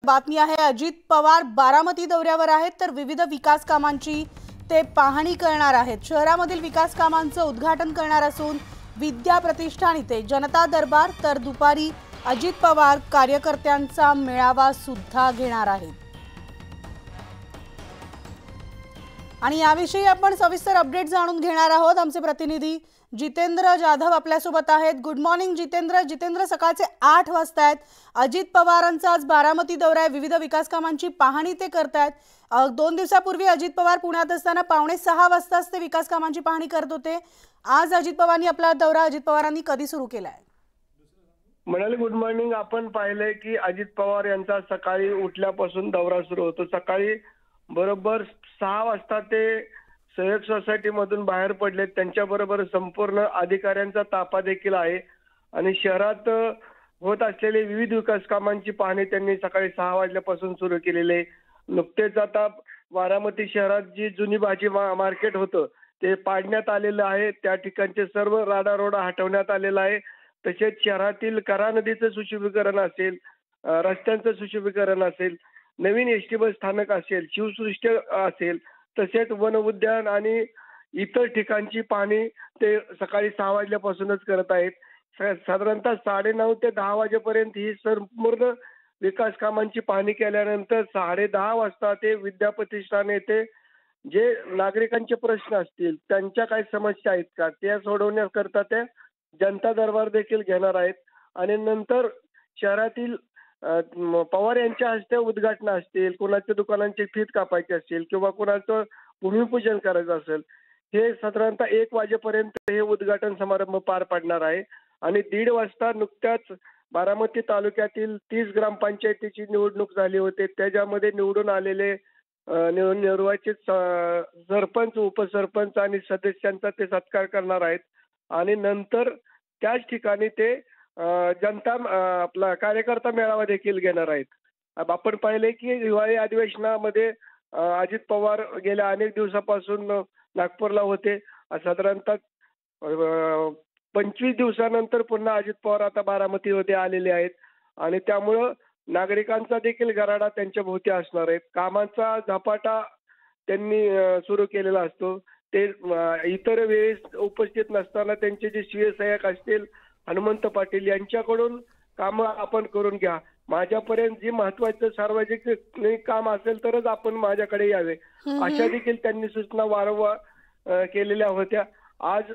बातमी आहे। अजित पवार बारामती दौऱ्यावर आहेत, तर विविध विकास कामांची ते पाहणी करणार आहेत। शहरामधील विकास कामांचं उद्घाटन करणार असून विद्या प्रतिष्ठान इथे जनता दरबार, तर दुपारी अजित पवार कार्यकर्त्यांचा मेळावा सुद्धा घेणार आहेत। आणि याविषयी आपण सविस्तर अपडेट जाणून घेणार आहोत। आमचे प्रतिनिधी जितेंद्र जाधव आपल्यासोबत आहेत। गुड मॉर्निंग जितेंद्र, सकाळचे 8 वाजता आहेत। अजित पवारांचा आज बारामती दौरा आहे, विविध विकास कामांची पाहणी ते करतायत। 2 दिवसापूर्वी अजित पवार पुण्यात असताना 5:45 वाजताच ते विकास कामांची पाहणी करत होते। आज अजित पवारांनी आपला दौरा अजित पवारांनी कधी सुरू केलाय? म्हणाले गुड मॉर्निंग। आपण पाहिलंय की अजित पवार यांचा सकाळी उठल्यापासून दौरा सुरू होतो। सकाळी बरोबर 6 वाजता ते सहयोग सोसायटी मधून बाहेर पडले। त्यांच्याबरोबर संपूर्ण अधिकाऱ्यांचा ताफा देखील आहे आणि शहरात होत असलेले विविध विकास कामांची पाहणी त्यांनी सकाळी 6 वाजल्यापासून सुरू केलेली आहे। नुकतेच आता बारामती शहरात जी जुनी भाजी मार्केट होतं ते पाडण्यात आलेलं आहे। त्या ठिकाणचे सर्व राडारोडा हटवण्यात आलेला आहे। तसेच शहरातील करा नदीचं सुशोभीकरण असेल, रस्त्यांचं सुशोभीकरण असेल, नवीन एसटी बस स्थानक असेल, शिवसृष्टी असेल, तसेच वन उद्यान आणि इतर ठिकाणची पाहणी ते सकाळी 6 वाजल्यापासूनच करत आहेत। साधारणतः 9:30 ते 10 वाजेपर्यंत ही संपूर्ण विकास कामांची पाहणी केल्यानंतर 10:30 वाजता ते विद्या प्रतिष्ठान येथे जे नागरिकांचे प्रश्न असतील, त्यांच्या काही समस्या आहेत का त्या सोडवण्याकरता ते जनता दरबार देखील घेणार आहेत। आणि नंतर शहरातील पवार यांच्या हस्ते उद्घाटन असतील, कोणाच्या दुकानांची फीत कापायची असेल किंवा कोणाचं भूमिपूजन करायचं असेल, हे साधारणतः 1 वाजेपर्यंत हे उद्घाटन समारंभ पार पडणार आहे। आणि 1:30 वाजता नुकत्याच बारामती तालुक्यातील 30 ग्रामपंचायतीची निवडणूक झाली होती। त्याच्यामध्ये निवडून आलेले निर्वाचित सरपंच, उपसरपंच आणि सदस्यांचा ते सत्कार करणार आहेत। आणि नंतर त्याच ठिकाणी ते जनता आपला कार्यकर्ता मेळावा देखील घेणार आहेत। आपण पाहिले की हिवाळी अधिवेशनामध्ये अजित पवार गेल्या अनेक दिवसापासून नागपूरला होते। साधारणतः 25 दिवसानंतर पुन्हा अजित पवार आता बारामतीमध्ये आलेले आहेत आणि त्यामुळं नागरिकांचा देखील गराडा त्यांच्या भोवती असणार आहे। कामांचा झपाटा त्यांनी सुरू केलेला असतो। ते इतर वेळेस उपस्थित नसताना त्यांचे जे स्वीय सहाय्यक असतील हनुमंत पाटील यांच्याकडून काम आपण करून घ्या, माझ्यापर्यंत जी महत्त्वाचं सार्वजनिक काम असेल तरच आपण माझ्याकडे यावे, अशा देखील त्यांनी सूचना वारंवार केलेल्या होत्या। आज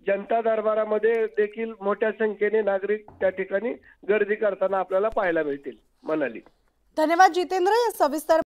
जनता दरबारामध्ये देखील मोठ्या संख्येने नागरिक त्या ठिकाणी गर्दी करताना आपल्याला पाहायला मिळतील। म्हणाली। धन्यवाद जितेंद्र या सविस्तर